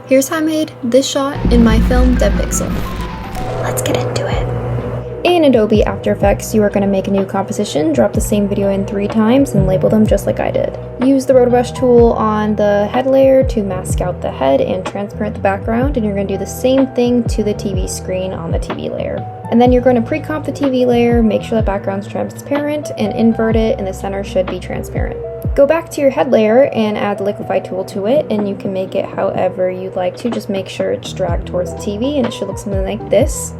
Here's how I made this shot in my film Dead Pixel. Let's get into it. In Adobe After Effects, you are going to make a new composition, drop the same video in 3 times, and label them just like I did. Use the roto brush tool on the head layer to mask out the head and transparent the background, and you're going to do the same thing to the TV screen on the TV layer. And then you're going to pre-comp the TV layer, make sure the background's transparent, and invert it, and the center should be transparent. Go back to your head layer and add the liquify tool to it, and you can make it however you'd like to. Just make sure it's dragged towards the TV, and it should look something like this.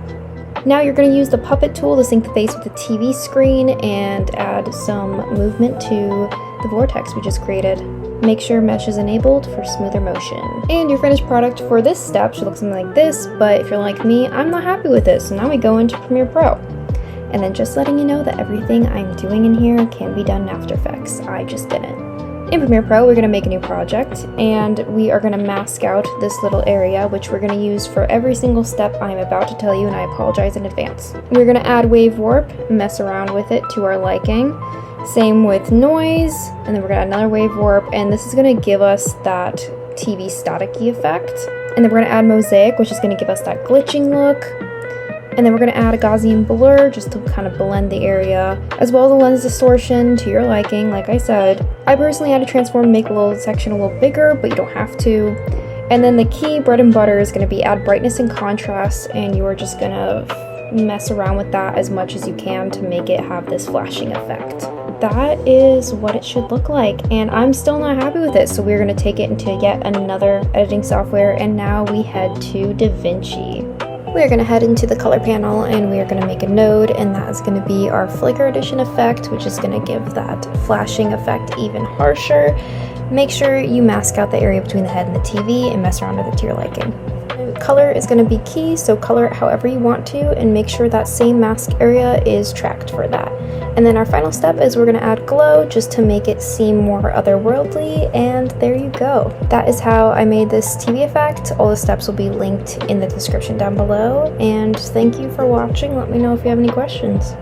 Now you're going to use the puppet tool to sync the face with the TV screen and add some movement to the vortex we just created. Make sure mesh is enabled for smoother motion. And your finished product for this step should look something like this, but if you're like me, I'm not happy with this, so now we go into Premiere Pro. And then just letting you know that everything I'm doing in here can be done in After Effects. I just didn't. In Premiere Pro, we're going to make a new project, and we are going to mask out this little area, which we're going to use for every single step I'm about to tell you, and I apologize in advance. We're going to add wave warp, mess around with it to our liking. Same with noise, and then we're going to add another wave warp, and this is going to give us that TV staticky effect. And then we're going to add mosaic, which is going to give us that glitching look. And then we're going to add a Gaussian blur just to kind of blend the area, as well as a lens distortion to your liking, like I said. I personally had to transform and make a little section a little bigger, but you don't have to. And then the key bread and butter is going to be add brightness and contrast, and you are just going to mess around with that as much as you can to make it have this flashing effect. That is what it should look like, and I'm still not happy with it, so we're going to take it into yet another editing software, and now we head to DaVinci. We're going to head into the color panel, and we are going to make a node, and that is going to be our flicker addition effect, which is going to give that flashing effect even harsher. Make sure you mask out the area between the head and the TV and mess around with it to your liking. Color is going to be key, so color it however you want to, and make sure that same mask area is tracked for that. And then our final step is we're going to add glow just to make it seem more otherworldly, and there you go. That is how I made this TV effect. All the steps will be linked in the description down below, and thank you for watching. Let me know if you have any questions.